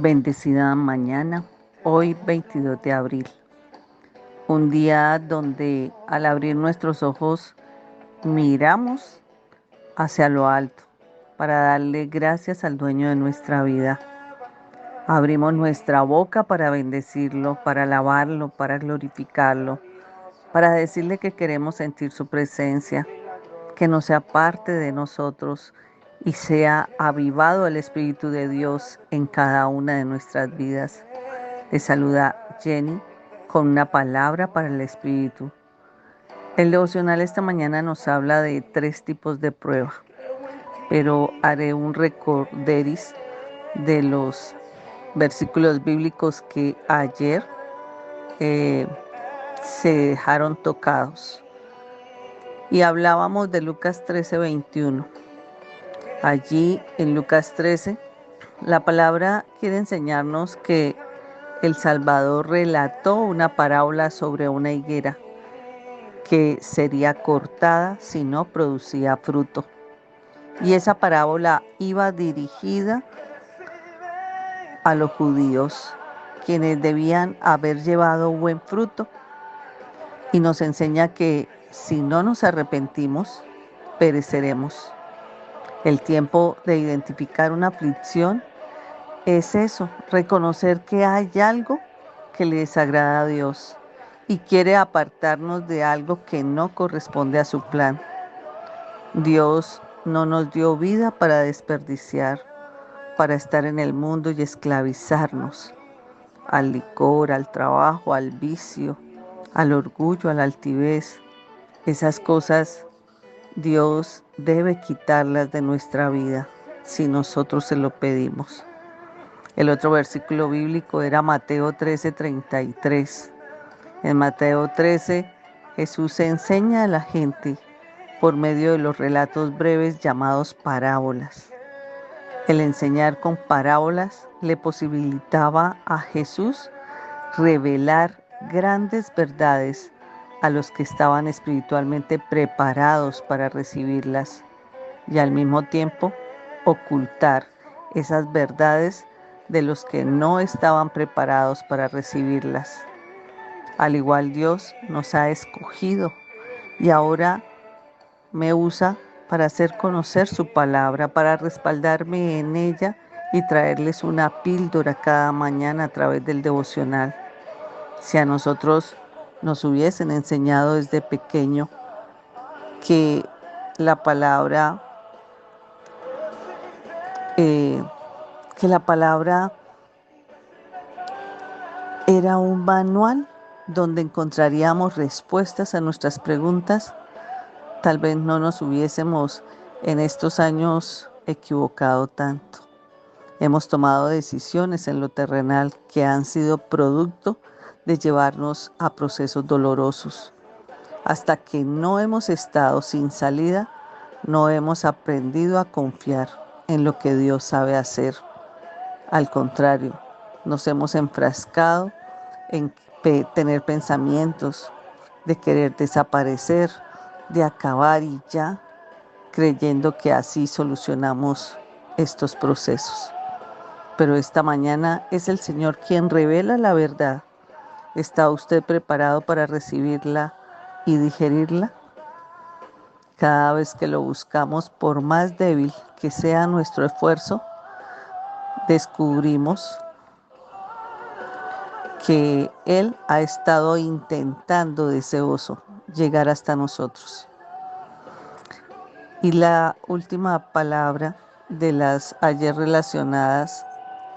Bendecida mañana, hoy 22 de abril, un día donde al abrir nuestros ojos miramos hacia lo alto para darle gracias al dueño de nuestra vida. Abrimos nuestra boca para bendecirlo, para alabarlo, para glorificarlo, para decirle que queremos sentir su presencia, que no sea parte de nosotros y sea avivado el Espíritu de Dios en cada una de nuestras vidas. Le saluda Jenny con una palabra para el Espíritu. El devocional esta mañana nos habla de 3 tipos de prueba, pero haré un recorderis de los versículos bíblicos que ayer se dejaron tocados. Y hablábamos de Lucas 13:21. Allí en Lucas 13, la palabra quiere enseñarnos que el Salvador relató una parábola sobre una higuera que sería cortada si no producía fruto. Y esa parábola iba dirigida a los judíos, quienes debían haber llevado buen fruto. Y nos enseña que si no nos arrepentimos, pereceremos. El tiempo de identificar una aflicción es eso, reconocer que hay algo que le desagrada a Dios y quiere apartarnos de algo que no corresponde a su plan. Dios no nos dio vida para desperdiciar, para estar en el mundo y esclavizarnos al licor, al trabajo, al vicio, al orgullo, a la altivez. Esas cosas Dios debe quitarlas de nuestra vida si nosotros se lo pedimos. El otro versículo bíblico era Mateo 13:33. En Mateo 13, Jesús enseña a la gente por medio de los relatos breves llamados parábolas. El enseñar con parábolas le posibilitaba a Jesús revelar grandes verdades a los que estaban espiritualmente preparados para recibirlas y al mismo tiempo ocultar esas verdades de los que no estaban preparados para recibirlas. Al igual Dios nos ha escogido y ahora me usa para hacer conocer su palabra, para respaldarme en ella y traerles una píldora cada mañana a través del devocional. Si a nosotros nos hubiesen enseñado desde pequeño que la palabra, eh, era un manual donde encontraríamos respuestas a nuestras preguntas, tal vez no nos hubiésemos en estos años equivocado tanto. Hemos tomado decisiones en lo terrenal que han sido producto de llevarnos a procesos dolorosos. Hasta que no hemos estado sin salida, no hemos aprendido a confiar en lo que Dios sabe hacer. Al contrario, nos hemos enfrascado en tener pensamientos de querer desaparecer, de acabar y ya, creyendo que así solucionamos estos procesos. Pero esta mañana es el Señor quien revela la verdad. ¿Está usted preparado para recibirla y digerirla? Cada vez que lo buscamos, por más débil que sea nuestro esfuerzo, descubrimos que Él ha estado intentando deseoso llegar hasta nosotros. Y la última palabra de las ayer relacionadas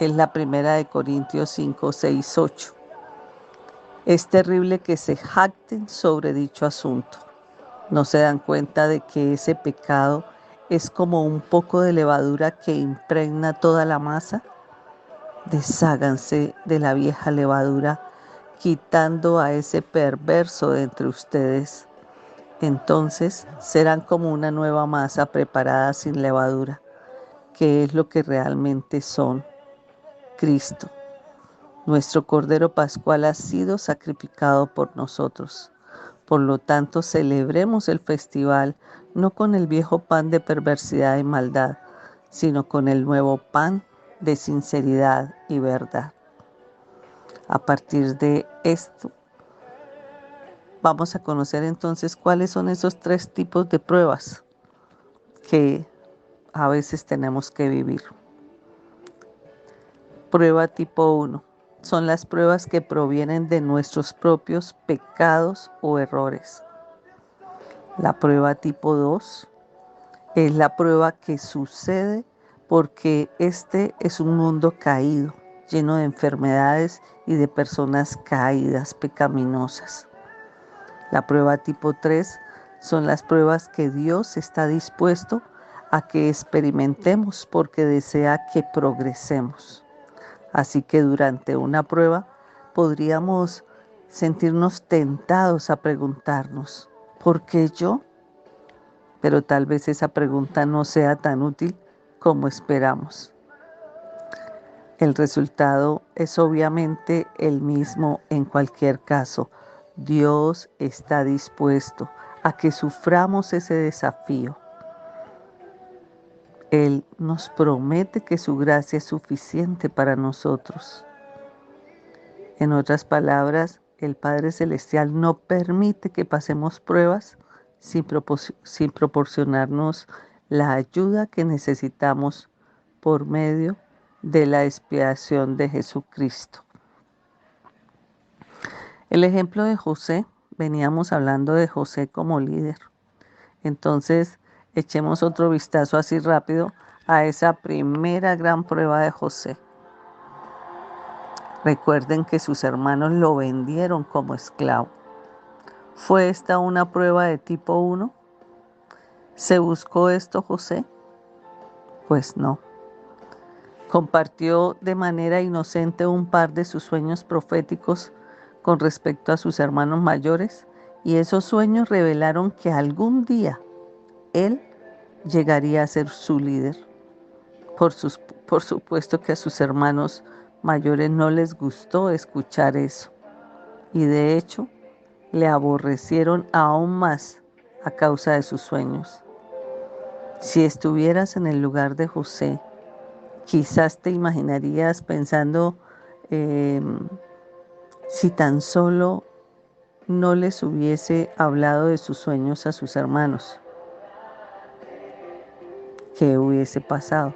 es la primera de Corintios 5, 6, 8. Es terrible que se jacten sobre dicho asunto. ¿No se dan cuenta de que ese pecado es como un poco de levadura que impregna toda la masa? Desháganse de la vieja levadura, quitando a ese perverso de entre ustedes. Entonces serán como una nueva masa preparada sin levadura, que es lo que realmente son: Cristo. Nuestro Cordero Pascual ha sido sacrificado por nosotros. Por lo tanto, celebremos el festival no con el viejo pan de perversidad y maldad, sino con el nuevo pan de sinceridad y verdad. A partir de esto, vamos a conocer entonces cuáles son esos 3 tipos de pruebas que a veces tenemos que vivir. Prueba tipo 1. Son las pruebas que provienen de nuestros propios pecados o errores. La prueba tipo 2 es la prueba que sucede porque este es un mundo caído, lleno de enfermedades y de personas caídas, pecaminosas. La prueba tipo 3 son las pruebas que Dios está dispuesto a que experimentemos porque desea que progresemos. Así que durante una prueba podríamos sentirnos tentados a preguntarnos, ¿por qué yo? Pero tal vez esa pregunta no sea tan útil como esperamos. El resultado es obviamente el mismo en cualquier caso. Dios está dispuesto a que suframos ese desafío. Él nos promete que su gracia es suficiente para nosotros. En otras palabras, el Padre Celestial no permite que pasemos pruebas sin proporcionarnos la ayuda que necesitamos por medio de la expiación de Jesucristo. El ejemplo de José, veníamos hablando de José como líder. Entonces, echemos otro vistazo así rápido a esa primera gran prueba de José. Recuerden que sus hermanos lo vendieron como esclavo. ¿Fue esta una prueba de tipo 1? ¿Se buscó esto José? Pues no. Compartió de manera inocente un par de sus sueños proféticos con respecto a sus hermanos mayores, y esos sueños revelaron que algún día él llegaría a ser su líder. Por supuesto que a sus hermanos mayores no les gustó escuchar eso, y de hecho le aborrecieron aún más a causa de sus sueños. Si estuvieras en el lugar de José, quizás te imaginarías pensando si tan solo no les hubiese hablado de sus sueños a sus hermanos, ¿qué hubiese pasado?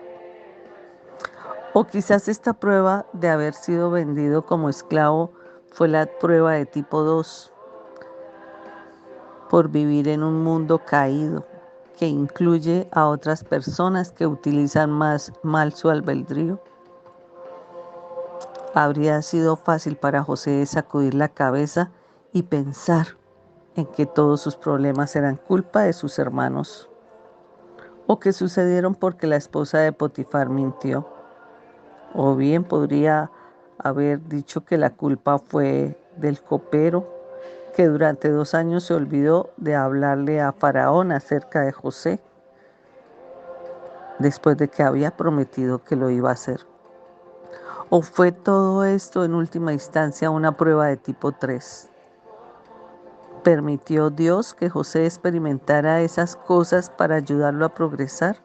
O quizás esta prueba de haber sido vendido como esclavo fue la prueba de tipo 2, por vivir en un mundo caído que incluye a otras personas que utilizan más mal su albedrío. Habría sido fácil para José sacudir la cabeza y pensar en que todos sus problemas eran culpa de sus hermanos, o que sucedieron porque la esposa de Potifar mintió, o bien podría haber dicho que la culpa fue del copero, que durante 2 años se olvidó de hablarle a Faraón acerca de José, después de que había prometido que lo iba a hacer. ¿O fue todo esto en última instancia una prueba de tipo 3? ¿Permitió Dios que José experimentara esas cosas para ayudarlo a progresar?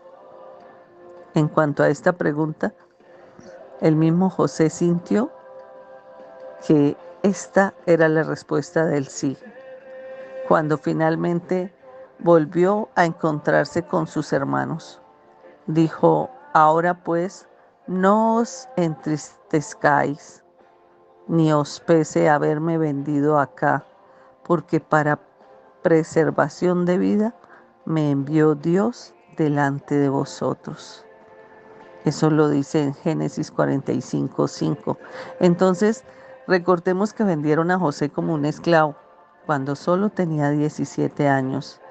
En cuanto a esta pregunta, el mismo José sintió que esta era la respuesta del sí, cuando finalmente volvió a encontrarse con sus hermanos. Dijo: ahora pues, no os entristezcáis, ni os pese haberme vendido acá, porque para preservación de vida me envió Dios delante de vosotros. Eso lo dice en Génesis 45:5. Entonces, recordemos que vendieron a José como un esclavo cuando solo tenía 17 años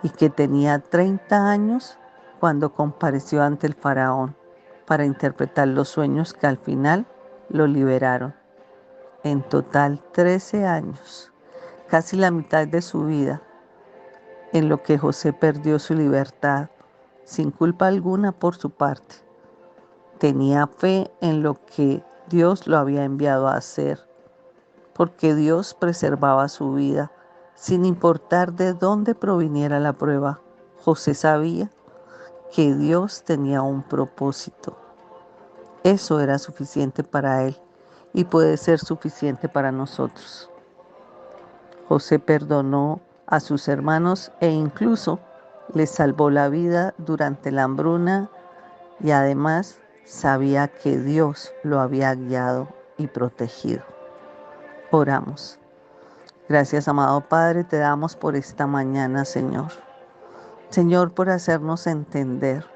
y que tenía 30 años cuando compareció ante el faraón para interpretar los sueños que al final lo liberaron. En total 13 años, casi la mitad de su vida, en lo que José perdió su libertad, sin culpa alguna por su parte. Tenía fe en lo que Dios lo había enviado a hacer, porque Dios preservaba su vida, sin importar de dónde proviniera la prueba. José sabía que Dios tenía un propósito. Eso era suficiente para él y puede ser suficiente para nosotros. José perdonó a sus hermanos e incluso les salvó la vida durante la hambruna y además sabía que Dios lo había guiado y protegido. Oramos. Gracias, amado Padre, te damos por esta mañana, Señor. Señor, por hacernos entender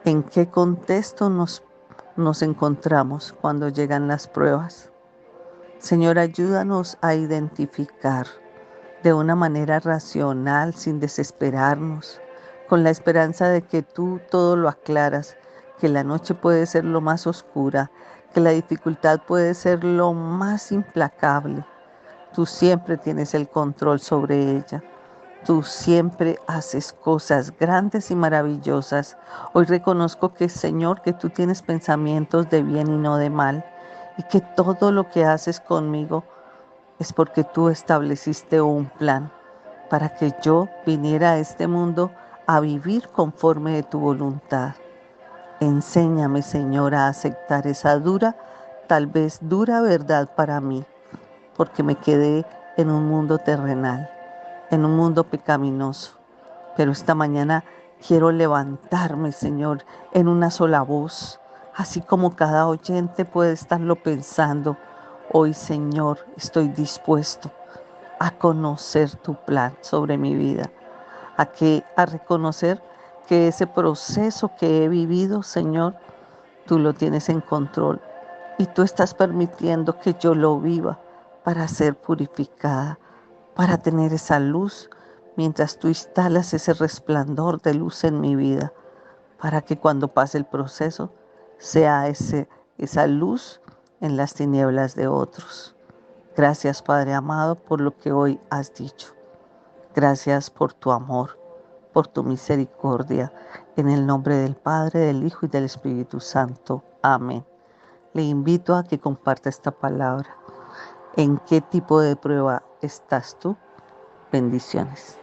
en qué contexto nos encontramos cuando llegan las pruebas. Señor, ayúdanos a identificar de una manera racional, sin desesperarnos, con la esperanza de que tú todo lo aclaras, que la noche puede ser lo más oscura, que la dificultad puede ser lo más implacable. Tú siempre tienes el control sobre ella. Tú siempre haces cosas grandes y maravillosas. Hoy reconozco que, Señor, que tú tienes pensamientos de bien y no de mal, y que todo lo que haces conmigo es porque tú estableciste un plan para que yo viniera a este mundo a vivir conforme de tu voluntad. Enséñame, Señor, a aceptar esa dura, tal vez dura verdad para mí, porque me quedé en un mundo terrenal, en un mundo pecaminoso. Pero esta mañana quiero levantarme, Señor, en una sola voz, así como cada oyente puede estarlo pensando. Hoy, Señor, estoy dispuesto a conocer tu plan sobre mi vida, a reconocer que ese proceso que he vivido, Señor, tú lo tienes en control y tú estás permitiendo que yo lo viva para ser purificada, para tener esa luz, mientras tú instalas ese resplandor de luz en mi vida, para que cuando pase el proceso sea esa luz en las tinieblas de otros. Gracias, Padre amado, por lo que hoy has dicho. Gracias por tu amor, por tu misericordia. En el nombre del Padre, del Hijo y del Espíritu Santo. Amén. Le invito a que comparta esta palabra. ¿En qué tipo de prueba estás tú? Bendiciones.